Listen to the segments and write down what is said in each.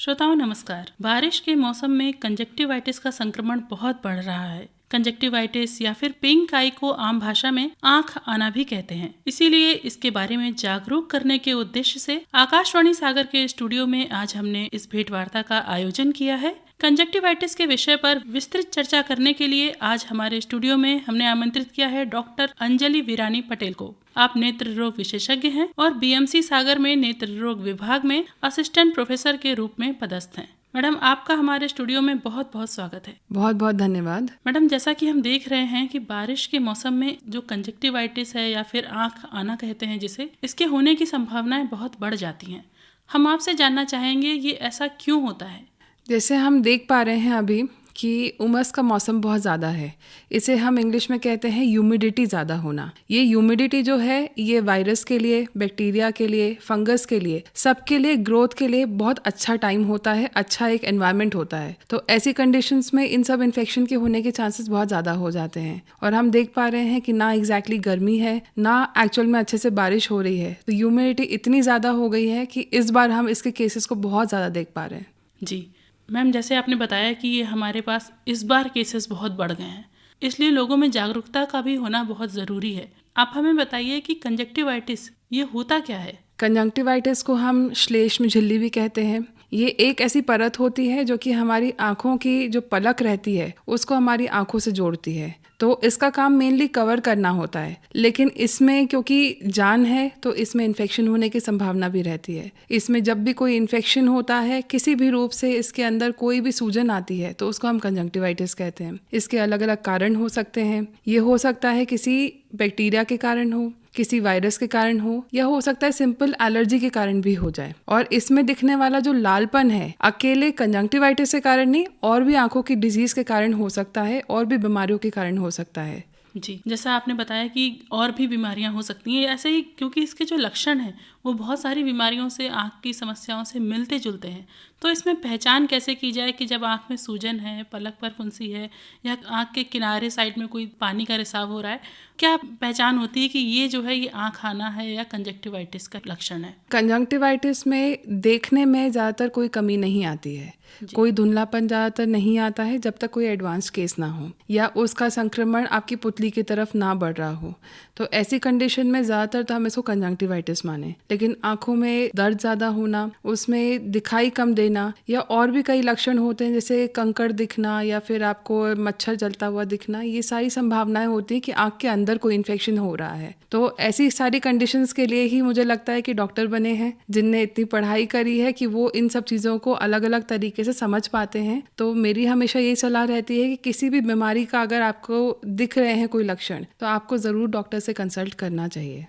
श्रोताओं नमस्कार। बारिश के मौसम में कंजक्टिवाइटिस का संक्रमण बहुत बढ़ रहा है। कंजक्टिवाइटिस या फिर पिंक आई को आम भाषा में आंख आना भी कहते हैं। इसीलिए इसके बारे में जागरूक करने के उद्देश्य से आकाशवाणी सागर के स्टूडियो में आज हमने इस भेंट वार्ता का आयोजन किया है। कंजक्टिवाइटिस के विषय पर विस्तृत चर्चा करने के लिए आज हमारे स्टूडियो में हमने आमंत्रित किया है डॉक्टर अंजलि वीरानी पटेल को। आप नेत्र रोग विशेषज्ञ हैं और बीएमसी सागर में नेत्र रोग विभाग में असिस्टेंट प्रोफेसर के रूप में पदस्थ हैं। मैडम, आपका हमारे स्टूडियो में बहुत बहुत स्वागत है। बहुत बहुत धन्यवाद। मैडम, जैसा कि हम देख रहे हैं कि बारिश के मौसम में जो कंजक्टिवाइटिस है या फिर आंख आना कहते हैं जिसे, इसके होने की संभावनाएं बहुत बढ़ जाती हैं। हम आपसे जानना चाहेंगे ये ऐसा क्यों होता है? जैसे हम देख पा रहे हैं अभी कि उमस का मौसम बहुत ज़्यादा है। इसे हम इंग्लिश में कहते हैं ह्यूमिडिटी ज़्यादा होना। ये ह्यूमिडिटी जो है ये वायरस के लिए, बैक्टीरिया के लिए, फंगस के लिए, सबके लिए ग्रोथ के लिए बहुत अच्छा टाइम होता है, अच्छा एक एनवायरनमेंट होता है। तो ऐसी कंडीशंस में इन सब इन्फेक्शन के होने के चांसेस बहुत ज़्यादा हो जाते हैं। और हम देख पा रहे हैं कि ना एग्जैक्टली गर्मी है, ना एक्चुअल में अच्छे से बारिश हो रही है। तो ह्यूमिडिटी इतनी ज़्यादा हो गई है कि इस बार हम इसके केसेस को बहुत ज़्यादा देख पा रहे हैं। जी मैम, जैसे आपने बताया कि ये हमारे पास इस बार केसेस बहुत बढ़ गए हैं, इसलिए लोगों में जागरूकता का भी होना बहुत ज़रूरी है। आप हमें बताइए कि कंजक्टिवाइटिस ये होता क्या है? कंजंक्टिवाइटिस को हम श्लेष्म झिल्ली भी कहते हैं। ये एक ऐसी परत होती है जो कि हमारी आँखों की जो पलक रहती है उसको हमारी आँखों से जोड़ती है। तो इसका काम मेनली कवर करना होता है, लेकिन इसमें क्योंकि जान है तो इसमें इन्फेक्शन होने की संभावना भी रहती है। इसमें जब भी कोई इन्फेक्शन होता है किसी भी रूप से, इसके अंदर कोई भी सूजन आती है तो उसको हम कंजंक्टिवाइटिस कहते हैं। इसके अलग अलग कारण हो सकते हैं। ये हो सकता है किसी बैक्टीरिया के कारण हो, किसी वायरस के कारण हो, या हो सकता है सिंपल एलर्जी के कारण भी हो जाए। और इसमें दिखने वाला जो लालपन है अकेले कंजंक्टिवाइटिस के कारण नहीं, और भी आंखों की डिजीज के कारण हो सकता है, और भी बीमारियों के कारण हो सकता है। जी, जैसा आपने बताया कि और भी बीमारियां हो सकती हैं ऐसे ही, क्योंकि इसके जो लक्षण हैं वो बहुत सारी बीमारियों से, आँख की समस्याओं से मिलते जुलते हैं। तो इसमें पहचान कैसे की जाए कि जब आँख में सूजन है, पलक पर फुंसी है, या आँख के किनारे साइड में कोई पानी का रिसाव हो रहा है, क्या पहचान होती है कि ये जो है ये आँख आना है या कंजक्टिवाइटिस का लक्षण है? कंजंक्टिवाइटिस में देखने में ज़्यादातर कोई कमी नहीं आती है। कोई धुंधलापन ज़्यादातर नहीं आता है जब तक कोई एडवांस केस ना हो या उसका संक्रमण आपकी पुतली की तरफ ना बढ़ रहा हो। तो ऐसी कंडीशन में ज़्यादातर तो हम इसको कंजंक्टिवाइटिस माने। लेकिन आंखों में दर्द ज़्यादा होना, उसमें दिखाई कम देना, या और भी कई लक्षण होते हैं जैसे कंकड़ दिखना या फिर आपको मच्छर जलता हुआ दिखना, ये सारी संभावनाएं होती हैं कि आँख के अंदर कोई इन्फेक्शन हो रहा है। तो ऐसी सारी कंडीशंस के लिए ही मुझे लगता है कि डॉक्टर बने हैं जिनने इतनी पढ़ाई करी है कि वो इन सब चीज़ों को अलग अलग तरीके से समझ पाते हैं। तो मेरी हमेशा यही सलाह रहती है कि किसी भी बीमारी का अगर आपको दिख रहे हैं कोई लक्षण, तो आपको ज़रूर डॉक्टर से कंसल्ट करना चाहिए।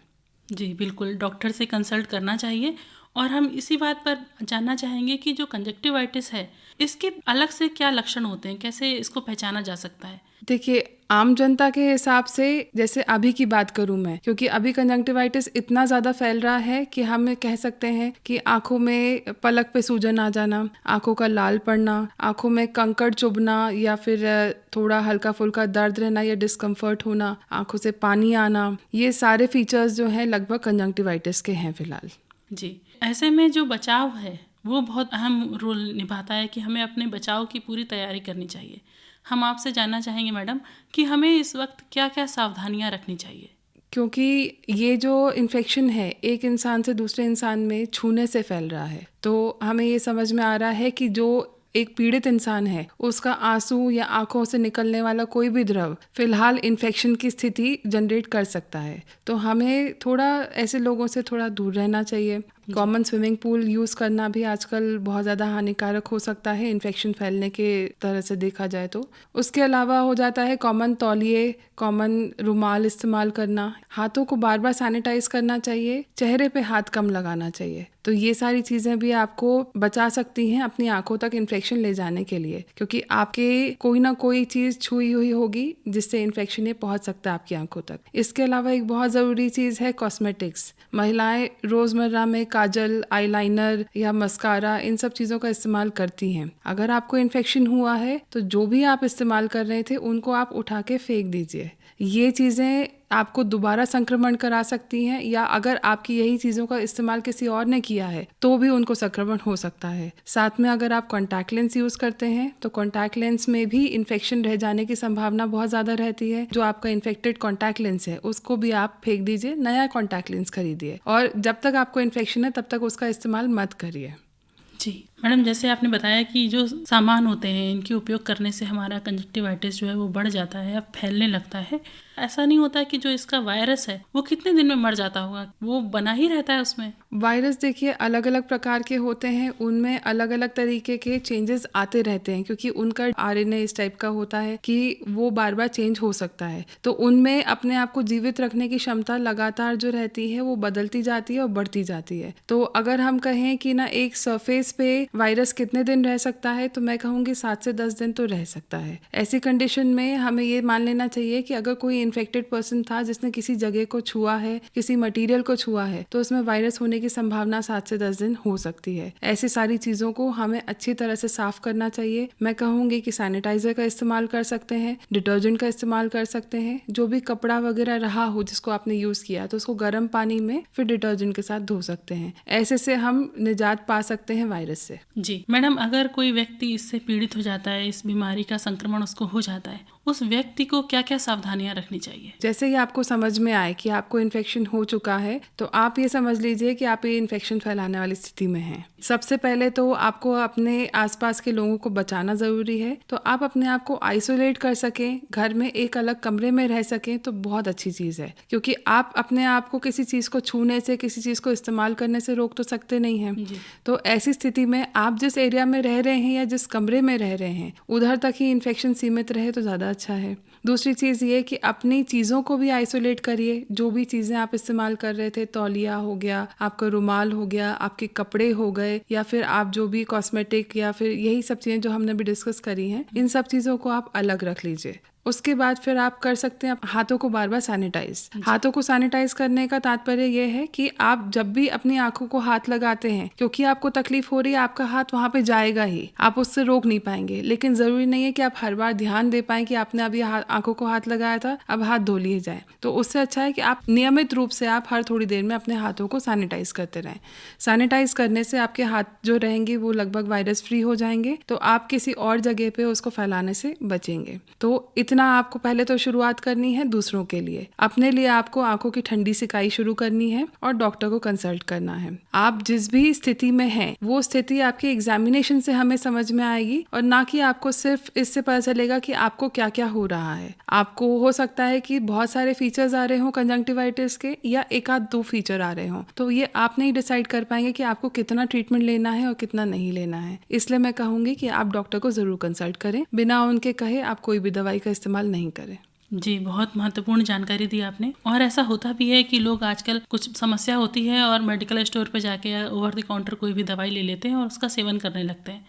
जी बिल्कुल, डॉक्टर से कंसल्ट करना चाहिए। और हम इसी बात पर जानना चाहेंगे कि जो कंजक्टिवाइटिस है इसके अलग से क्या लक्षण होते हैं, कैसे इसको पहचाना जा सकता है? देखिए, आम जनता के हिसाब से, जैसे अभी की बात करूं मैं, क्योंकि अभी कंजंक्टिवाइटिस इतना ज़्यादा फैल रहा है कि हम कह सकते हैं कि आंखों में पलक पे सूजन आ जाना, आंखों का लाल पड़ना, आंखों में कंकड़ चुभना, या फिर थोड़ा हल्का फुल्का दर्द रहना या डिस्कम्फर्ट होना, आंखों से पानी आना, ये सारे फीचर्स जो हैं लगभग कंजंक्टिवाइटिस के हैं फिलहाल। जी, ऐसे में जो बचाव है वो बहुत अहम रोल निभाता है कि हमें अपने बचाव की पूरी तैयारी करनी चाहिए। हम आपसे जानना चाहेंगे मैडम कि हमें इस वक्त क्या क्या सावधानियां रखनी चाहिए? क्योंकि ये जो इन्फेक्शन है एक इंसान से दूसरे इंसान में छूने से फैल रहा है, तो हमें ये समझ में आ रहा है कि जो एक पीड़ित इंसान है उसका आंसू या आंखों से निकलने वाला कोई भी द्रव फिलहाल इन्फेक्शन की स्थिति जनरेट कर सकता है। तो हमें थोड़ा ऐसे लोगों से थोड़ा दूर रहना चाहिए। कॉमन स्विमिंग पूल यूज़ करना भी आजकल बहुत ज़्यादा हानिकारक हो सकता है इन्फेक्शन फैलने के तरह से देखा जाए तो। उसके अलावा हो जाता है कॉमन तौलिए, कॉमन रुमाल इस्तेमाल करना, हाथों को बार बार सैनिटाइज करना चाहिए, चेहरे पे हाथ कम लगाना चाहिए। तो ये सारी चीज़ें भी आपको बचा सकती हैं अपनी आंखों तक इन्फेक्शन ले जाने के लिए, क्योंकि आपके कोई ना कोई चीज़ छुई हुई होगी जिससे इन्फेक्शन ये पहुंच सकता है आपकी आंखों तक। इसके अलावा एक बहुत ज़रूरी चीज़ है कॉस्मेटिक्स। महिलाएं रोज़मर्रा में काजल, आईलाइनर या मस्कारा, इन सब चीज़ों का इस्तेमाल करती हैं। अगर आपको इन्फेक्शन हुआ है तो जो भी आप इस्तेमाल कर रहे थे उनको आप उठा के फेंक दीजिए। ये चीज़ें आपको दोबारा संक्रमण करा सकती हैं, या अगर आपकी यही चीज़ों का इस्तेमाल किसी और ने किया है तो भी उनको संक्रमण हो सकता है। साथ में अगर आप कॉन्टैक्ट लेंस यूज़ करते हैं तो कॉन्टैक्ट लेंस में भी इन्फेक्शन रह जाने की संभावना बहुत ज़्यादा रहती है। जो आपका इन्फेक्टेड कॉन्टैक्ट लेंस है उसको भी आप फेंक दीजिए, नया कॉन्टैक्ट लेंस खरीदिए, और जब तक आपको इन्फेक्शन है तब तक उसका इस्तेमाल मत करिए। जी मैडम, जैसे आपने बताया कि जो सामान होते हैं इनके उपयोग करने से हमारा कंजक्टिवाइटिस जो है वो बढ़ जाता है या फैलने लगता है। ऐसा नहीं होता कि जो इसका वायरस है वो कितने दिन में मर जाता होगा, वो बना ही रहता है उसमें? वायरस देखिए अलग अलग प्रकार के होते हैं, उनमें अलग अलग तरीके के चेंजेस आते रहते हैं, क्योंकि उनका आरएनए इस टाइप का होता है कि वो बार बार चेंज हो सकता है। तो उनमें अपने आप को जीवित रखने की क्षमता लगातार जो रहती है वो बदलती जाती है और बढ़ती जाती है। तो अगर हम कहें कि ना एक सरफेस पे वायरस कितने दिन रह सकता है, तो मैं कहूँगी 7 से 10 दिन तो रह सकता है। ऐसी कंडीशन में हमें ये मान लेना चाहिए कि अगर कोई इन्फेक्टेड पर्सन था जिसने किसी जगह को छुआ है, किसी मटेरियल को छुआ है, तो उसमें वायरस होने की संभावना 7 से 10 दिन हो सकती है। ऐसी सारी चीज़ों को हमें अच्छी तरह से साफ करना चाहिए। मैं कहूँगी कि सैनिटाइजर का इस्तेमाल कर सकते हैं, डिटर्जेंट का इस्तेमाल कर सकते हैं। जो भी कपड़ा वगैरह रहा हो जिसको आपने यूज़ किया तो उसको गर्म पानी में फिर डिटर्जेंट के साथ धो सकते हैं। ऐसे से हम निजात पा सकते हैं वायरस से। जी मैडम, अगर कोई व्यक्ति इससे पीड़ित हो जाता है, इस बीमारी का संक्रमण उसको हो जाता है, उस व्यक्ति को क्या क्या सावधानियां रखनी चाहिए? जैसे ही आपको समझ में आए कि आपको इन्फेक्शन हो चुका है तो आप ये समझ लीजिए कि आप ये इन्फेक्शन फैलाने वाली स्थिति में हैं। सबसे पहले तो आपको अपने आसपास के लोगों को बचाना ज़रूरी है। तो आप अपने आप को आइसोलेट कर सकें, घर में एक अलग कमरे में रह सकें तो बहुत अच्छी चीज़ है, क्योंकि आप अपने आप को किसी चीज़ को छूने से, किसी चीज़ को इस्तेमाल करने से रोक तो सकते नहीं हैं। तो ऐसी स्थिति में आप जिस एरिया में रह रहे हैं या जिस कमरे में रह रहे हैं उधर तक ही इन्फेक्शन सीमित रहे तो ज़्यादा अच्छा है। दूसरी चीज़ ये कि अपनी चीज़ों को भी आइसोलेट करिए। जो भी चीज़ें आप इस्तेमाल कर रहे थे, तौलिया हो गया, आपका रुमाल हो गया, आपके कपड़े हो गए, या फिर आप जो भी कॉस्मेटिक या फिर यही सब चीज़ें जो हमने भी डिस्कस करी हैं, इन सब चीज़ों को आप अलग रख लीजिए। उसके बाद फिर आप कर सकते हैं हाथों को बार बार सैनिटाइज। हाथों को सैनिटाइज करने का तात्पर्य ये है कि आप जब भी अपनी आंखों को हाथ लगाते हैं, क्योंकि आपको तकलीफ हो रही है, आपका हाथ वहां पे जाएगा ही, आप उससे रोक नहीं पाएंगे। लेकिन जरूरी नहीं है कि आप हर बार ध्यान दे पाएं कि आपने अभी आंखों को हाथ लगाया था, अब हाथ धो लिए जाए। तो उससे अच्छा है कि आप नियमित रूप से आप हर थोड़ी देर में अपने हाथों को सैनिटाइज करते रहें। सैनिटाइज करने से आपके हाथ जो रहेंगे वो लगभग वायरस फ्री हो जाएंगे, तो आप किसी और जगह पे उसको फैलाने से बचेंगे। तो इतना आपको पहले तो शुरुआत करनी है दूसरों के लिए। अपने लिए आपको आंखों की ठंडी सिकाई शुरू करनी है और डॉक्टर को कंसल्ट करना है। आप जिस भी स्थिति में हैं वो स्थिति आपके एग्जामिनेशन से हमें समझ में आएगी, और ना कि आपको सिर्फ इससे पता चलेगा कि आपको क्या क्या हो रहा है। आपको हो सकता है कि बहुत सारे फीचर्स आ रहे हों कंजंक्टिवाइटिस के, या एक आध दो फीचर आ रहे हों, तो ये आप नहीं डिसाइड कर पाएंगे कि आपको कितना ट्रीटमेंट लेना है और कितना नहीं लेना है। इसलिए मैं कहूंगी कि आप डॉक्टर को जरूर कंसल्ट करें। बिना उनके कहे आप कोई भी दवाई का इस्तेमाल नहीं करें। जी, बहुत महत्वपूर्ण जानकारी दी आपने। और ऐसा होता भी है कि लोग आजकल कुछ समस्या होती है और मेडिकल स्टोर पर जाके या ओवर द काउंटर कोई भी दवाई ले लेते हैं और उसका सेवन करने लगते हैं।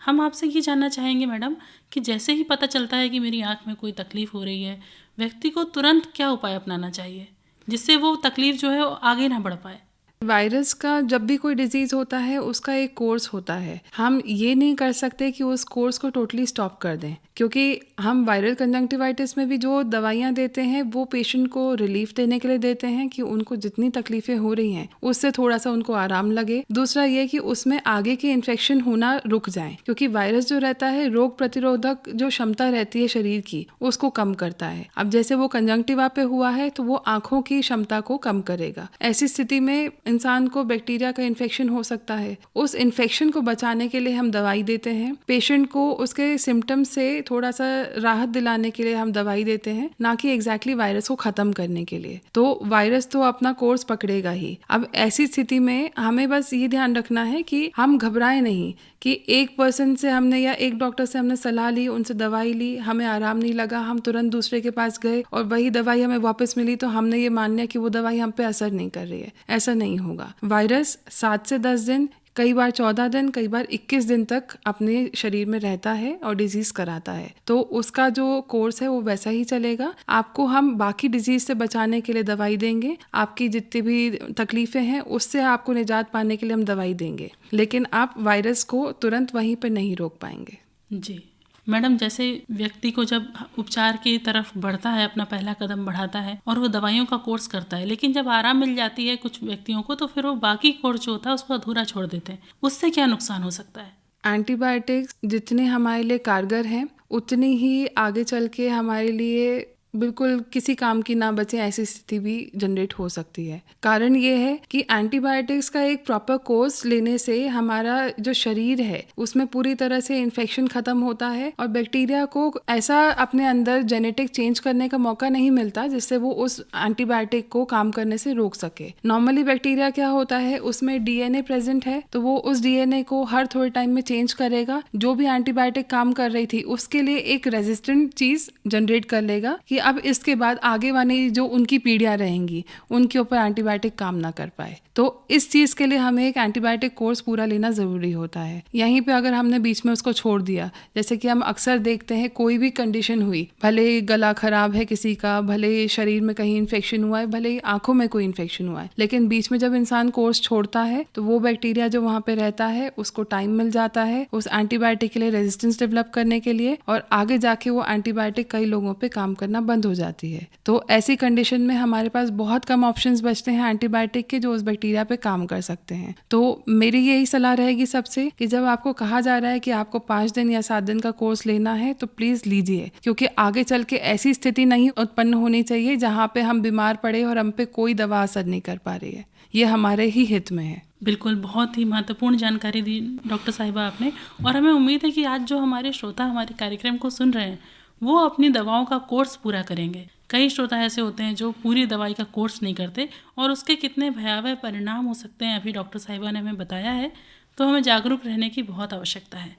हम आपसे ये जानना चाहेंगे मैडम कि जैसे ही पता चलता है कि मेरी आँख में कोई तकलीफ हो रही है, व्यक्ति को तुरंत क्या उपाय अपनाना चाहिए जिससे वो तकलीफ जो है वो आगे ना बढ़ पाए? वायरस का जब भी कोई डिजीज़ होता है उसका एक कोर्स होता है। हम ये नहीं कर सकते कि उस कोर्स को टोटली स्टॉप कर दें, क्योंकि हम वायरल कंजंक्टिवाइटिस में भी जो दवाइयाँ देते हैं वो पेशेंट को रिलीफ देने के लिए देते हैं कि उनको जितनी तकलीफें हो रही हैं उससे थोड़ा सा उनको आराम लगे। दूसरा ये कि उसमें आगे के इन्फेक्शन होना रुक जाए, क्योंकि वायरस जो रहता है रोग प्रतिरोधक जो क्षमता रहती है शरीर की उसको कम करता है। अब जैसे वो कंजंक्टिवा पे हुआ है तो वो आंखों की क्षमता को कम करेगा। ऐसी स्थिति में इंसान को बैक्टीरिया का इन्फेक्शन हो सकता है। उस इन्फेक्शन को बचाने के लिए हम दवाई देते हैं। पेशेंट को उसके सिम्टम्स से थोड़ा सा राहत दिलाने के लिए हम दवाई देते हैं, ना कि एग्जैक्टली वायरस को खत्म करने के लिए। तो वायरस तो अपना कोर्स पकड़ेगा ही। अब ऐसी स्थिति में हमें बस ये ध्यान रखना है कि हम घबराएं नहीं कि एक पर्सन से हमने या एक डॉक्टर से हमने सलाह ली, उनसे दवाई ली, हमें आराम नहीं लगा, हम तुरंत दूसरे के पास गए और वही दवाई हमें वापस मिली तो हमने ये मान लिया कि वो दवाई हम पे असर नहीं कर रही है। ऐसा नहीं होगा। वायरस 7 से 10 दिन, कई बार 14 दिन, कई बार 21 दिन तक अपने शरीर में रहता है और डिजीज कराता है। तो उसका जो कोर्स है वो वैसा ही चलेगा। आपको हम बाकी डिजीज से बचाने के लिए दवाई देंगे, आपकी जितनी भी तकलीफें हैं उससे आपको निजात पाने के लिए हम दवाई देंगे, लेकिन आप वायरस को तुरंत वहीं पर नहीं रोक पाएंगे। जी, मैडम, जैसे व्यक्ति को जब उपचार की तरफ बढ़ता है, अपना पहला कदम बढ़ाता है और वो दवाइयों का कोर्स करता है, लेकिन जब आराम मिल जाती है कुछ व्यक्तियों को, तो फिर वो बाकी कोर्स जो होता है उसको अधूरा छोड़ देते हैं। उससे क्या नुकसान हो सकता है? एंटीबायोटिक्स जितने हमारे लिए कारगर हैं उतनी ही आगे चल के हमारे लिए बिल्कुल किसी काम की ना बचे ऐसी स्थिति भी जनरेट हो सकती है। कारण ये है कि एंटीबायोटिक्स का एक प्रॉपर कोर्स लेने से हमारा जो शरीर है उसमें पूरी तरह से इन्फेक्शन खत्म होता है और बैक्टीरिया को ऐसा अपने अंदर जेनेटिक चेंज करने का मौका नहीं मिलता जिससे वो उस एंटीबायोटिक को काम करने से रोक सके। नॉर्मली बैक्टीरिया क्या होता है, उसमें डीएनए प्रेजेंट है तो वो उस डीएनए को हर थोड़े टाइम में चेंज करेगा। जो भी एंटीबायोटिक काम कर रही थी उसके लिए एक रेजिस्टेंट चीज जनरेट कर लेगा कि अब इसके बाद आगे वाली जो उनकी पीढ़ियां रहेंगी उनके ऊपर एंटीबायोटिक काम ना कर पाए। तो इस चीज के लिए हमें एक एंटीबायोटिक कोर्स पूरा लेना जरूरी होता है। यहीं पे अगर हमने बीच में उसको छोड़ दिया, जैसे कि हम अक्सर देखते हैं कोई भी कंडीशन हुई, भले गला खराब है किसी का, भले शरीर में कहीं इन्फेक्शन हुआ है, भले आंखों में कोई इन्फेक्शन हुआ है, लेकिन बीच में जब इंसान कोर्स छोड़ता है तो वो बैक्टीरिया जो वहां पे रहता है उसको टाइम मिल जाता है उस एंटीबायोटिक के लिए रेजिस्टेंस डेवलप करने के लिए, और आगे जाके वो एंटीबायोटिक कई लोगों पे काम करना बंद हो जाती है। तो ऐसी कंडीशन में हमारे पास बहुत कम ऑप्शंस बचते हैं एंटीबायोटिक के जो उस बैक्टीरिया पे काम कर सकते हैं। तो मेरी यही सलाह रहेगी सबसे कि जब आपको कहा जा रहा है कि आपको 5 दिन या 7 दिन का कोर्स लेना है तो प्लीज लीजिए, क्योंकि आगे चल के ऐसी स्थिति नहीं उत्पन्न होनी चाहिए जहाँ पे हम बीमार पड़े और हम पे कोई दवा असर नहीं कर पा रही है। ये हमारे ही हित में है। बिल्कुल, बहुत ही महत्वपूर्ण जानकारी दी डॉक्टर साहिबा आपने, और हमें उम्मीद है कि आज जो हमारे श्रोता हमारे कार्यक्रम को सुन रहे हैं वो अपनी दवाओं का कोर्स पूरा करेंगे। कई श्रोता ऐसे होते हैं जो पूरी दवाई का कोर्स नहीं करते और उसके कितने भयावह परिणाम हो सकते हैं अभी डॉक्टर साहिबा ने हमें बताया है। तो हमें जागरूक रहने की बहुत आवश्यकता है।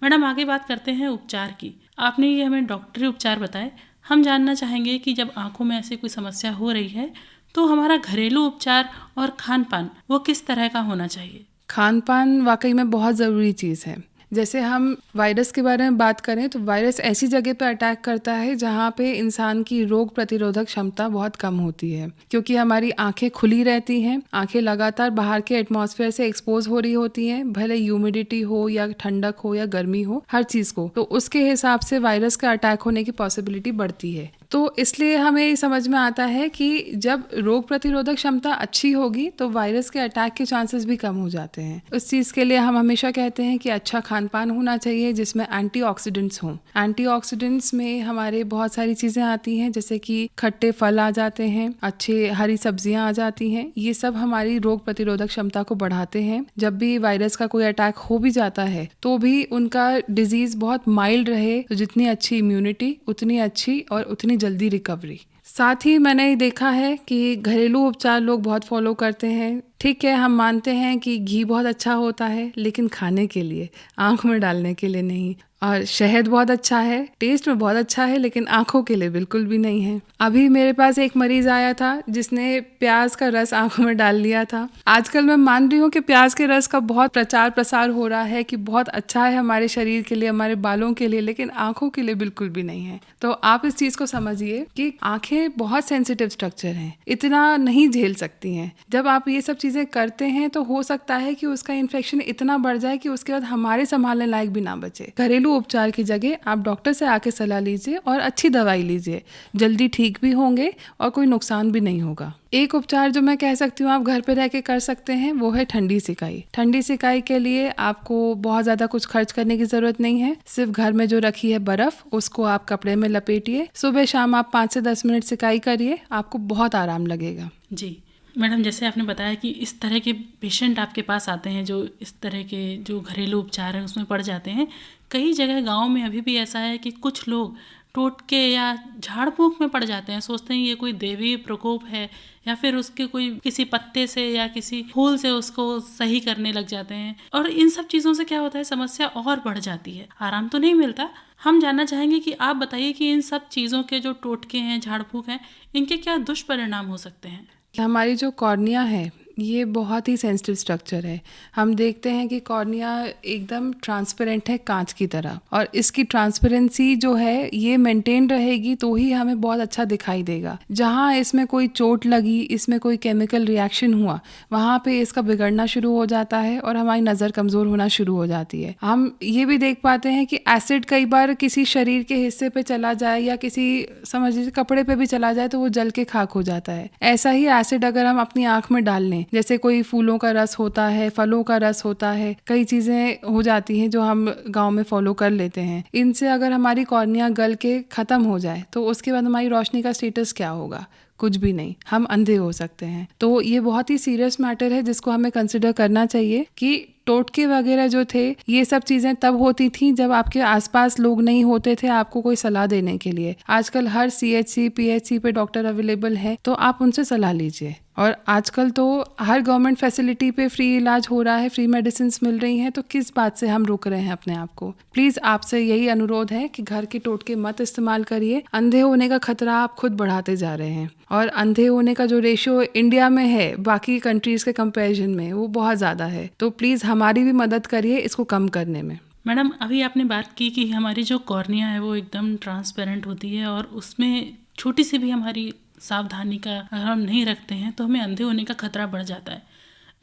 मैडम, आगे बात करते हैं उपचार की। आपने ये हमें डॉक्टरी उपचार बताए। हम जानना चाहेंगे कि जब आंखों में ऐसी कोई समस्या हो रही है तो हमारा घरेलू उपचार और खान पान वो किस तरह का होना चाहिए? खान पान वाकई में बहुत ज़रूरी चीज़ है। जैसे हम वायरस के बारे में बात करें तो वायरस ऐसी जगह पर अटैक करता है जहाँ पे इंसान की रोग प्रतिरोधक क्षमता बहुत कम होती है, क्योंकि हमारी आंखें खुली रहती हैं, आंखें लगातार बाहर के एटमॉस्फेयर से एक्सपोज हो रही होती हैं, भले ह्यूमिडिटी हो या ठंडक हो या गर्मी हो, हर चीज़ को, तो उसके हिसाब से वायरस का अटैक होने की पॉसिबिलिटी बढ़ती है। तो इसलिए हमें समझ में आता है कि जब रोग प्रतिरोधक क्षमता अच्छी होगी तो वायरस के अटैक के चांसेस भी कम हो जाते हैं। उस चीज़ के लिए हम हमेशा कहते हैं कि अच्छा खान पान होना चाहिए जिसमें एंटीऑक्सीडेंट्स हों। एंटीऑक्सीडेंट्स में हमारे बहुत सारी चीज़ें आती हैं, जैसे कि खट्टे फल आ जाते हैं, अच्छे हरी सब्जियां आ जाती हैं। ये सब हमारी रोग प्रतिरोधक क्षमता को बढ़ाते हैं। जब भी वायरस का कोई अटैक हो भी जाता है तो भी उनका डिजीज़ बहुत माइल्ड रहे, तो जितनी अच्छी इम्यूनिटी उतनी अच्छी और उतनी जल्दी रिकवरी। साथ ही मैंने देखा है कि घरेलू उपचार लोग बहुत फॉलो करते हैं। ठीक है, हम मानते हैं कि घी बहुत अच्छा होता है, लेकिन खाने के लिए, आँख में डालने के लिए नहीं। और शहद बहुत अच्छा है, टेस्ट में बहुत अच्छा है, लेकिन आँखों के लिए बिल्कुल भी नहीं है। अभी मेरे पास एक मरीज आया था जिसने प्याज का रस आँखों में डाल लिया था। आजकल मैं मान रही हूँ कि प्याज के रस का बहुत प्रचार प्रसार हो रहा है कि बहुत अच्छा है हमारे शरीर के लिए, हमारे बालों के लिए, लेकिन आँखों के लिए बिल्कुल भी नहीं है। तो आप इस चीज़ को समझिए कि आँखें बहुत सेंसिटिव स्ट्रक्चर हैं, इतना नहीं झेल सकती हैं। जब आप ये सब चीज़ें करते हैं तो हो सकता है कि उसका इन्फेक्शन इतना बढ़ जाए कि उसके बाद हमारे संभालने लायक भी ना बचे। घरेलू उपचार की जगह आप डॉक्टर से आके सलाह लीजिए और अच्छी दवाई लीजिए, जल्दी ठीक भी होंगे और कोई नुकसान भी नहीं होगा। एक उपचार जो मैं कह सकती हूँ आप घर पे रह के कर सकते हैं वो है ठंडी सिकाई। ठंडी सिकाई के लिए आपको बहुत ज़्यादा कुछ खर्च करने की ज़रूरत नहीं है। सिर्फ घर में जो रखी है बर्फ़, उसको आप कपड़े में लपेटिए, सुबह शाम आप 5 से 10 मिनट सिकाई करिए, आपको बहुत आराम लगेगा। जी मैडम, जैसे आपने बताया कि इस तरह के पेशेंट आपके पास आते हैं जो इस तरह के जो घरेलू उपचार हैं उसमें पड़ जाते हैं। कई जगह गांव में अभी भी ऐसा है कि कुछ लोग टोटके या झाड़ फूंक में पड़ जाते हैं, सोचते हैं ये कोई देवी प्रकोप है या फिर उसके कोई किसी पत्ते से या किसी फूल से उसको सही करने लग जाते हैं। और इन सब चीज़ों से क्या होता है, समस्या और बढ़ जाती है, आराम तो नहीं मिलता। हम जानना चाहेंगे कि आप बताइए कि इन सब चीज़ों के जो टोटके हैं, झाड़ फूंक हैं, इनके क्या दुष्परिणाम हो सकते हैं? हमारी जो कॉर्निया है, ये बहुत ही सेंसिटिव स्ट्रक्चर है। हम देखते हैं कि कॉर्निया एकदम ट्रांसपेरेंट है, कांच की तरह, और इसकी ट्रांसपेरेंसी जो है ये मेंटेन रहेगी तो ही हमें बहुत अच्छा दिखाई देगा। जहाँ इसमें कोई चोट लगी, इसमें कोई केमिकल रिएक्शन हुआ, वहाँ पे इसका बिगड़ना शुरू हो जाता है और हमारी नज़र कमज़ोर होना शुरू हो जाती है। हम ये भी देख पाते हैं कि एसिड कई बार किसी शरीर के हिस्से पे चला जाए या किसी समझ लीजिए कपड़े पे भी चला जाए तो वो जल के खाक हो जाता है। ऐसा ही एसिड अगर हम अपनी आँख में डाल लें, जैसे कोई फूलों का रस होता है, फलों का रस होता है, कई चीज़ें हो जाती हैं जो हम गांव में फॉलो कर लेते हैं, इनसे अगर हमारी कॉर्निया गल के ख़त्म हो जाए तो उसके बाद हमारी रोशनी का स्टेटस क्या होगा? कुछ भी नहीं, हम अंधे हो सकते हैं। तो ये बहुत ही सीरियस मैटर है जिसको हमें कंसिडर करना चाहिए कि टोटके वगैरह जो थे, ये सब चीज़ें तब होती थी जब आपके आसपास लोग नहीं होते थे आपको कोई सलाह देने के लिए। आजकल हर CHC PHC पे डॉक्टर अवेलेबल है, तो आप उनसे सलाह लीजिए। और आजकल तो हर गवर्नमेंट फैसिलिटी पे फ्री इलाज हो रहा है, फ्री मेडिसिन्स मिल रही हैं, तो किस बात से हम रोक रहे हैं अपने आप को? प्लीज़ आपसे यही अनुरोध है कि घर के टोटके मत इस्तेमाल करिए। अंधे होने का खतरा आप खुद बढ़ाते जा रहे हैं, और अंधे होने का जो रेशियो इंडिया में है बाकी कंट्रीज़ के कंपैरिजन में, वो बहुत ज़्यादा है। तो प्लीज़ हमारी भी मदद करिए इसको कम करने में। मैडम, अभी आपने बात की कि हमारी जो कॉर्निया है वो एकदम ट्रांसपेरेंट होती है और उसमें छोटी सी भी हमारी सावधानी का अगर हम नहीं रखते हैं तो हमें अंधे होने का खतरा बढ़ जाता है।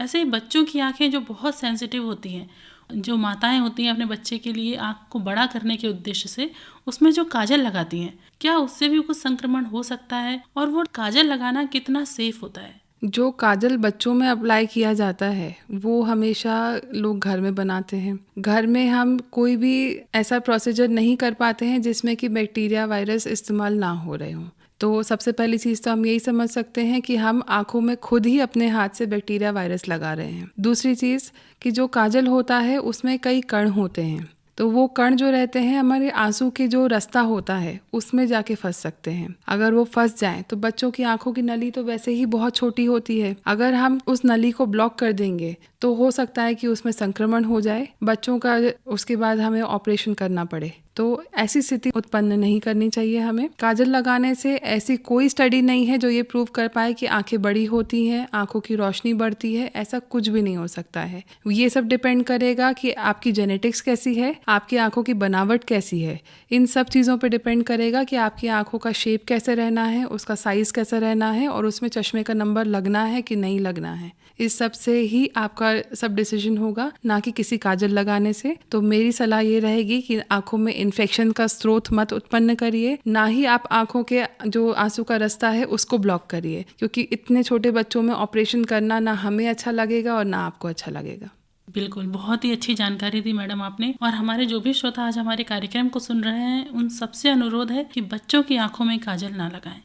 ऐसे ही बच्चों की आंखें जो बहुत सेंसिटिव होती हैं, जो माताएं होती हैं अपने बच्चे के लिए आंख को बड़ा करने के उद्देश्य से उसमें जो काजल लगाती हैं, क्या उससे भी कुछ संक्रमण हो सकता है? और वो काजल लगाना कितना सेफ होता है? जो काजल बच्चों में अप्लाई किया जाता है वो हमेशा लोग घर में बनाते हैं। घर में हम कोई भी ऐसा प्रोसीजर नहीं कर पाते हैं जिसमें कि बैक्टीरिया वायरस इस्तेमाल ना हो रहे हों। तो सबसे पहली चीज़ तो हम यही समझ सकते हैं कि हम आँखों में खुद ही अपने हाथ से बैक्टीरिया वायरस लगा रहे हैं। दूसरी चीज़ कि जो काजल होता है उसमें कई कण होते हैं, तो वो कण जो रहते हैं हमारे आंसू के जो रास्ता होता है उसमें जाके फंस सकते हैं। अगर वो फंस जाएं तो बच्चों की आंखों की नली तो वैसे ही बहुत छोटी होती है, अगर हम उस नली को ब्लॉक कर देंगे तो हो सकता है कि उसमें संक्रमण हो जाए बच्चों का, उसके बाद हमें ऑपरेशन करना पड़े। तो ऐसी स्थिति उत्पन्न नहीं करनी चाहिए हमें। काजल लगाने से ऐसी कोई स्टडी नहीं है जो ये प्रूव कर पाए कि आंखें बड़ी होती हैं, आंखों की रोशनी बढ़ती है, ऐसा कुछ भी नहीं हो सकता है। ये सब डिपेंड करेगा कि आपकी जेनेटिक्स कैसी है, आपकी आंखों की बनावट कैसी है। इन सब चीज़ों पर डिपेंड करेगा कि आपकी आंखों का शेप कैसे रहना है, उसका साइज़ कैसा रहना है, और उसमें चश्मे का नंबर लगना है कि नहीं लगना है। इस सब से ही आपका सब डिसीजन होगा, ना कि किसी काजल लगाने से। तो मेरी सलाह ये रहेगी कि आंखों में इन्फेक्शन का स्रोत मत उत्पन्न करिए, ना ही आप आंखों के जो आंसू का रास्ता है उसको ब्लॉक करिए, क्योंकि इतने छोटे बच्चों में ऑपरेशन करना ना हमें अच्छा लगेगा और ना आपको अच्छा लगेगा। बिल्कुल, बहुत ही अच्छी जानकारी दी मैडम आपने। और हमारे जो भी श्रोता आज हमारे कार्यक्रम को सुन रहे हैं उन सबसे अनुरोध है कि बच्चों की आंखों में काजल ना लगाएं।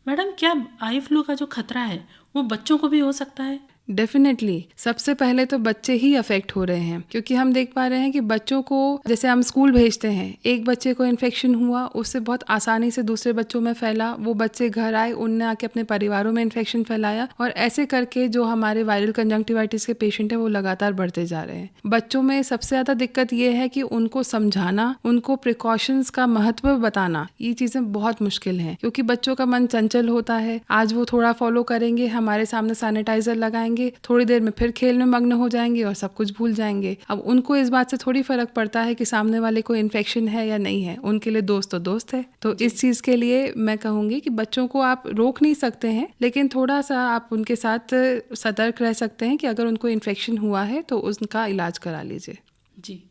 मैडम, क्या आई फ्लू का जो खतरा है वो बच्चों को भी हो सकता है? डेफिनेटली सबसे पहले तो बच्चे ही अफेक्ट हो रहे हैं, क्योंकि हम देख पा रहे हैं कि बच्चों को जैसे हम स्कूल भेजते हैं, एक बच्चे को इन्फेक्शन हुआ, उससे बहुत आसानी से दूसरे बच्चों में फैला, वो बच्चे घर आए, उनने आके अपने परिवारों में इन्फेक्शन फैलाया, और ऐसे करके जो हमारे वायरल कंजंक्टिवाइटिस के पेशेंट हैं वो लगातार बढ़ते जा रहे हैं। बच्चों में सबसे ज़्यादा दिक्कत ये है कि उनको समझाना, उनको प्रिकॉशंस का महत्व बताना, ये चीज़ें बहुत मुश्किल हैं, क्योंकि बच्चों का मन चंचल होता है। आज वो थोड़ा फॉलो करेंगे, हमारे सामने सैनिटाइजर लगाएंगे, थोड़ी देर में फिर खेल में मग्न हो जाएंगे और सब कुछ भूल जाएंगे। अब उनको इस बात से थोड़ी फर्क पड़ता है कि सामने वाले को इन्फेक्शन है या नहीं है, उनके लिए दोस्त तो दोस्त है। तो इस चीज़ के लिए मैं कहूँगी कि बच्चों को आप रोक नहीं सकते हैं, लेकिन थोड़ा सा आप उनके साथ सतर्क रह सकते हैं कि अगर उनको इन्फेक्शन हुआ है तो उसका इलाज करा लीजिए। जी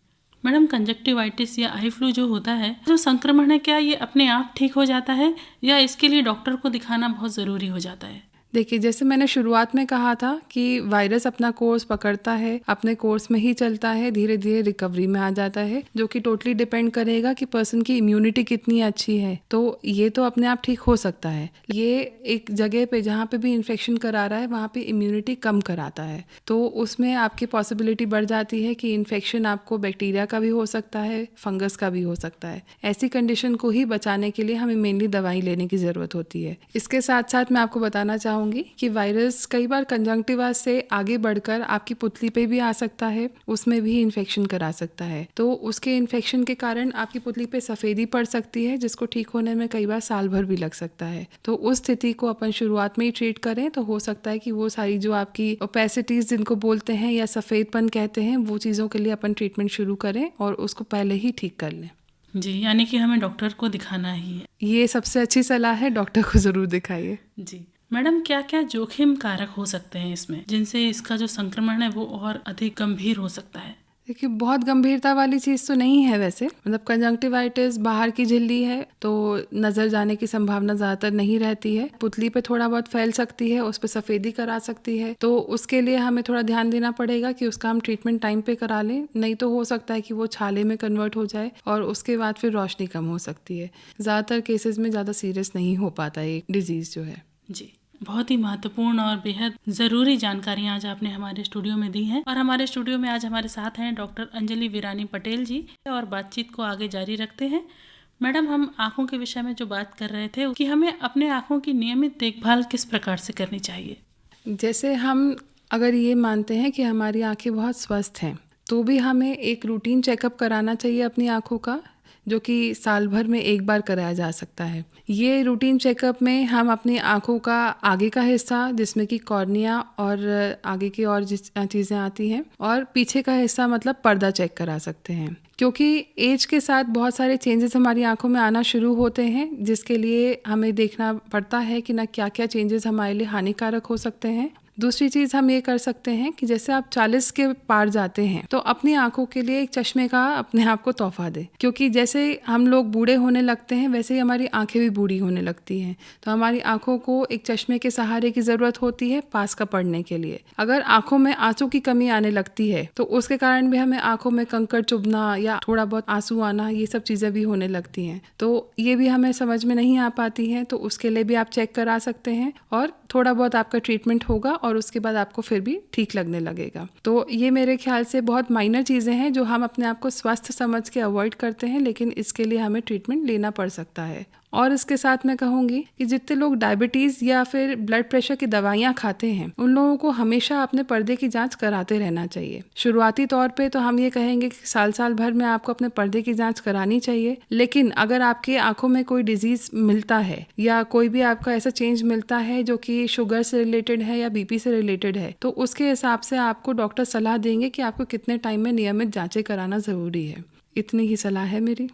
मैडम, कंजक्टिवाइटिस या आई फ्लू जो होता है, जो संक्रमण है, क्या ये अपने आप ठीक हो जाता है या इसके लिए डॉक्टर को दिखाना बहुत ज़रूरी हो जाता है? देखिए, जैसे मैंने शुरुआत में कहा था कि वायरस अपना कोर्स पकड़ता है, अपने कोर्स में ही चलता है, धीरे धीरे रिकवरी में आ जाता है, जो कि टोटली डिपेंड करेगा कि पर्सन की इम्यूनिटी कितनी अच्छी है। तो ये तो अपने आप ठीक हो सकता है। ये एक जगह पे जहाँ पे भी इन्फेक्शन करा रहा है वहाँ पे इम्यूनिटी कम कराता है, तो उसमें आपकी पॉसिबिलिटी बढ़ जाती है कि इन्फेक्शन आपको बैक्टीरिया का भी हो सकता है, फंगस का भी हो सकता है। ऐसी कंडीशन को ही बचाने के लिए हमें मेनली दवाई लेने की ज़रूरत होती है। इसके साथ साथ मैं आपको बताना चाहूँगी चाहूँगी कि वायरस कई बार कंजंक्टिवा से आगे बढ़कर आपकी पुतली पे भी आ सकता है, उसमें भी इन्फेक्शन करा सकता है। तो उसके इन्फेक्शन के कारण आपकी पुतली पे सफ़ेदी पड़ सकती है, जिसको ठीक होने में कई बार साल भर भी लग सकता है। तो उस स्थिति को अपन शुरुआत में ही ट्रीट करें तो हो सकता है कि वो सारी जो आपकी ओपेसिटीज़ जिनको बोलते हैं या सफ़ेदपन कहते हैं, वो चीज़ों के लिए अपन ट्रीटमेंट शुरू करें और उसको पहले ही ठीक कर लें। जी, यानी कि हमें डॉक्टर को दिखाना ही है। ये सबसे अच्छी सलाह है, डॉक्टर को ज़रूर दिखाइए। जी मैडम, क्या क्या जोखिम कारक हो सकते हैं इसमें, जिनसे इसका जो संक्रमण है वो और अधिक गंभीर हो सकता है? देखिए, बहुत गंभीरता वाली चीज़ तो नहीं है वैसे, मतलब कंजंक्टिवाइटिस बाहर की झिल्ली है तो नज़र जाने की संभावना ज़्यादातर नहीं रहती है। पुतली पे थोड़ा बहुत फैल सकती है, उस पर सफ़ेदी करा सकती है, तो उसके लिए हमें थोड़ा ध्यान देना पड़ेगा कि उसका हम ट्रीटमेंट टाइम पे करा लें, नहीं तो हो सकता है कि वो छाले में कन्वर्ट हो जाए और उसके बाद फिर रोशनी कम हो सकती है। ज़्यादातर केसेस में ज़्यादा सीरियस नहीं हो पाता ये डिजीज़ जो है। जी, बहुत ही महत्वपूर्ण और बेहद ज़रूरी जानकारियाँ आज आपने हमारे स्टूडियो में दी हैं। और हमारे स्टूडियो में आज हमारे साथ हैं डॉक्टर अंजलि वीरानी पटेल जी, और बातचीत को आगे जारी रखते हैं। मैडम, हम आँखों के विषय में जो बात कर रहे थे कि हमें अपने आँखों की नियमित देखभाल किस प्रकार से करनी चाहिए? जैसे हम अगर ये मानते हैं कि हमारी आँखें बहुत स्वस्थ हैं, तो भी हमें एक रूटीन चेकअप कराना चाहिए अपनी आँखों का, जो कि साल भर में एक बार कराया जा सकता है। ये रूटीन चेकअप में हम अपनी आँखों का आगे का हिस्सा, जिसमें कि कॉर्निया और आगे की और चीज़ें आती हैं, और पीछे का हिस्सा मतलब पर्दा चेक करा सकते हैं। क्योंकि एज के साथ बहुत सारे चेंजेस हमारी आंखों में आना शुरू होते हैं, जिसके लिए हमें देखना पड़ता है कि ना क्या क्या चेंजेस हमारे लिए हानिकारक हो सकते हैं। दूसरी चीज़ हम ये कर सकते हैं कि जैसे आप 40 के पार जाते हैं तो अपनी आंखों के लिए एक चश्मे का अपने आप को तोहफा दें, क्योंकि जैसे हम लोग बूढ़े होने लगते हैं वैसे ही हमारी आंखें भी बूढ़ी होने लगती हैं। तो हमारी आंखों को एक चश्मे के सहारे की ज़रूरत होती है पास का पढ़ने के लिए। अगर आंखों में आंसू की कमी आने लगती है तो उसके कारण भी हमें आंखों में कंकड़ चुभना या थोड़ा बहुत आंसू आना, ये सब चीज़ें भी होने लगती हैं। तो ये भी हमें समझ में नहीं आ पाती हैं, तो उसके लिए भी आप चेक करा सकते हैं और थोड़ा बहुत आपका ट्रीटमेंट होगा और उसके बाद आपको फिर भी ठीक लगने लगेगा। तो ये मेरे ख्याल से बहुत माइनर चीज़ें हैं जो हम अपने आप को स्वस्थ समझ के अवॉइड करते हैं, लेकिन इसके लिए हमें ट्रीटमेंट लेना पड़ सकता है। और इसके साथ मैं कहूँगी कि जितने लोग डायबिटीज़ या फिर ब्लड प्रेशर की दवाइयाँ खाते हैं, उन लोगों को हमेशा अपने पर्दे की जांच कराते रहना चाहिए। शुरुआती तौर पे तो हम ये कहेंगे कि साल भर में आपको अपने पर्दे की जांच करानी चाहिए, लेकिन अगर आपकी आंखों में कोई डिजीज़ मिलता है या कोई भी आपका ऐसा चेंज मिलता है जो कि शुगर से रिलेटेड है या बीपी से रिलेटेड है, तो उसके हिसाब से आपको डॉक्टर सलाह देंगे कि आपको कितने टाइम में नियमित जाँचें कराना ज़रूरी है। इतनी ही सलाह है मेरी।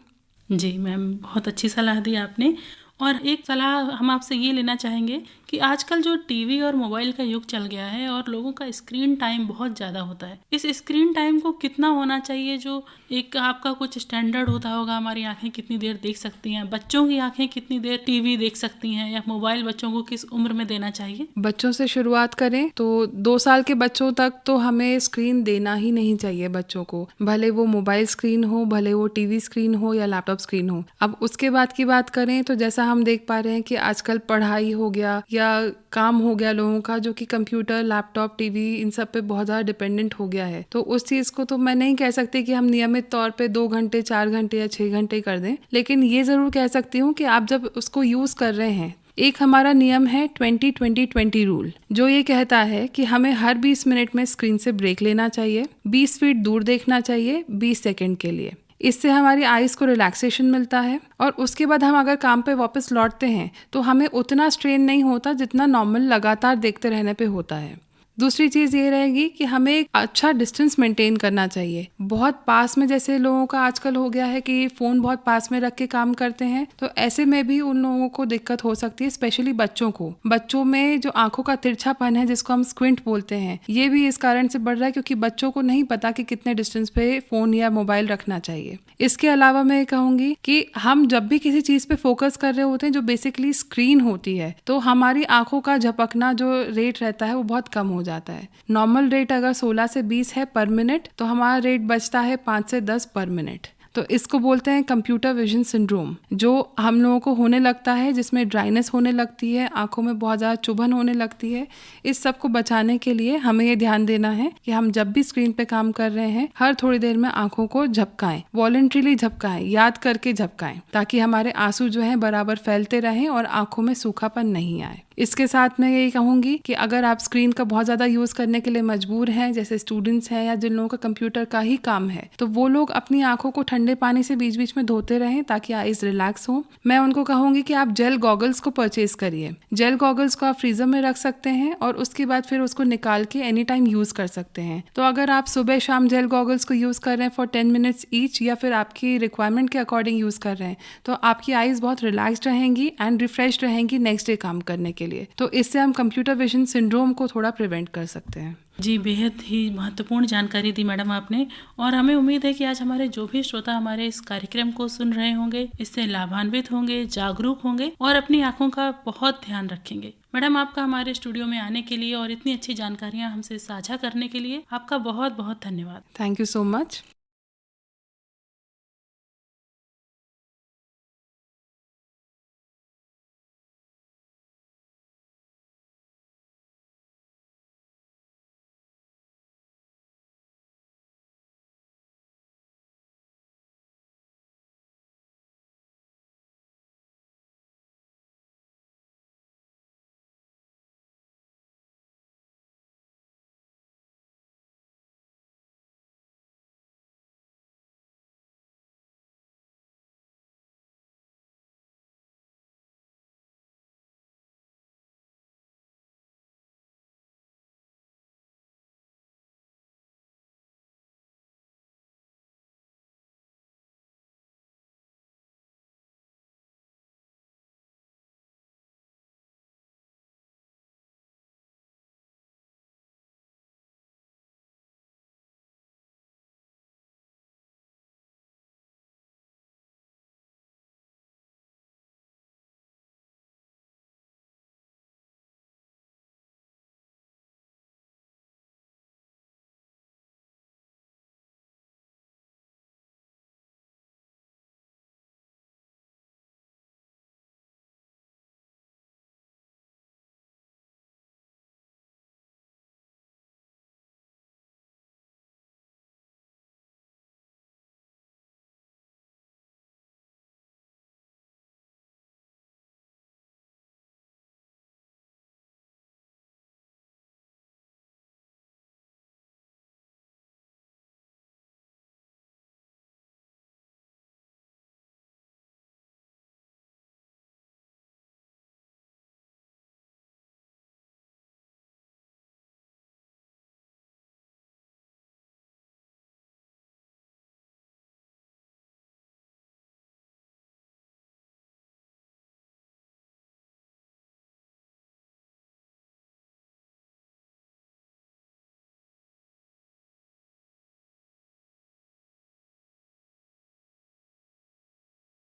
जी मैम, बहुत अच्छी सलाह दी आपने। और एक सलाह हम आपसे ये लेना चाहेंगे कि आजकल जो टीवी और मोबाइल का युग चल गया है और लोगों का स्क्रीन टाइम बहुत ज़्यादा होता है, इस स्क्रीन टाइम को कितना होना चाहिए? जो एक आपका कुछ स्टैंडर्ड होता होगा, हमारी आंखें कितनी देर देख सकती हैं, बच्चों की आंखें कितनी देर टीवी देख सकती हैं, या मोबाइल बच्चों को किस उम्र में देना चाहिए? बच्चों से शुरुआत करें तो 2 साल के बच्चों तक तो हमें स्क्रीन देना ही नहीं चाहिए बच्चों को, भले वो मोबाइल स्क्रीन हो, भले वो टीवी स्क्रीन हो या लैपटॉप स्क्रीन हो। अब उसके बाद की बात करें तो जैसा हम देख पा रहे हैं कि आजकल पढ़ाई हो गया या काम हो गया लोगों का, जो कि कंप्यूटर, लैपटॉप, टीवी इन सब पे बहुत ज़्यादा डिपेंडेंट हो गया है। तो उस चीज़ को तो मैं नहीं कह सकती कि हम नियमित तौर पे 2 घंटे, 4 घंटे या 6 घंटे कर दें, लेकिन ये ज़रूर कह सकती हूँ कि आप जब उसको यूज़ कर रहे हैं, एक हमारा नियम है 20-20-20 रूल, जो ये कहता है कि हमें हर 20 मिनट में स्क्रीन से ब्रेक लेना चाहिए, 20 फीट दूर देखना चाहिए 20 सेकंड के लिए। इससे हमारी आइज को रिलैक्सेशन मिलता है और उसके बाद हम अगर काम पे वापस लौटते हैं तो हमें उतना स्ट्रेन नहीं होता जितना नॉर्मल लगातार देखते रहने पे होता है। दूसरी चीज़ ये रहेगी कि हमें एक अच्छा डिस्टेंस मेंटेन करना चाहिए। बहुत पास में जैसे लोगों का आजकल हो गया है कि फ़ोन बहुत पास में रख के काम करते हैं, तो ऐसे में भी उन लोगों को दिक्कत हो सकती है, स्पेशली बच्चों को। बच्चों में जो आंखों का तिरछापन है, जिसको हम स्क्विंट बोलते हैं, ये भी इस कारण से बढ़ रहा है क्योंकि बच्चों को नहीं पता कि कितने डिस्टेंस पे फ़ोन या मोबाइल रखना चाहिए। इसके अलावा मैं कहूँगी कि हम जब भी किसी चीज़ पे फोकस कर रहे होते हैं जो बेसिकली स्क्रीन होती है, तो हमारी आंखों का झपकना जो रेट रहता है वो बहुत कम हो जाता है। नॉर्मल रेट अगर 16 से 20 है पर मिनट, तो हमारा रेट बचता है 5 से 10 पर मिनट। तो इसको बोलते हैं कंप्यूटर विजन सिंड्रोम, जो हम लोगों को होने लगता है, जिसमें ड्राइनेस होने लगती है, आंखों में बहुत ज़्यादा चुभन होने लगती है। इस सब को बचाने के लिए हमें ये ध्यान देना है कि हम जब भी स्क्रीन पे काम कर रहे हैं हर थोड़ी देर में आंखों को झपकाएं, वॉलंटरीली झपकाएं, याद करके झपकाएं, ताकि हमारे आंसू जो है बराबर फैलते रहें और आंखों में सूखापन नहीं आए। इसके साथ मैं यही कहूँगी कि अगर आप स्क्रीन का बहुत ज़्यादा यूज़ करने के लिए मजबूर हैं, जैसे स्टूडेंट्स हैं या जिन लोगों का कंप्यूटर का ही काम है, तो वो लोग अपनी आंखों को ठंडे पानी से बीच बीच में धोते रहें ताकि आईज रिलैक्स हो। मैं उनको कहूँगी कि आप जेल गॉगल्स को परचेज करिए। जेल गॉगल्स को आप फ्रीजर में रख सकते हैं और उसके बाद फिर उसको निकाल के एनी टाइम यूज़ कर सकते हैं। तो अगर आप सुबह शाम जेल गॉगल्स को यूज़ कर रहे हैं फॉर 10 मिनट्स ईच, या फिर आपकी रिक्वायरमेंट के अकॉर्डिंग यूज़ कर रहे हैं, तो आपकी आईज बहुत रिलैक्स्ड रहेंगी एंड रिफ्रेश रहेंगी नेक्स्ट डे काम करने के लिए। तो इससे हम कंप्यूटर विजन सिंड्रोम को थोड़ा प्रिवेंट कर सकते हैं। जी, बेहद ही महत्वपूर्ण जानकारी दी मैडम आपने, और हमें उम्मीद है कि आज हमारे जो भी श्रोता हमारे इस कार्यक्रम को सुन रहे होंगे इससे लाभान्वित होंगे, जागरूक होंगे और अपनी आंखों का बहुत ध्यान रखेंगे। मैडम, आपका हमारे स्टूडियो में आने के लिए और इतनी अच्छी जानकारियां हमसे साझा करने के लिए आपका बहुत बहुत धन्यवाद। Thank you so much.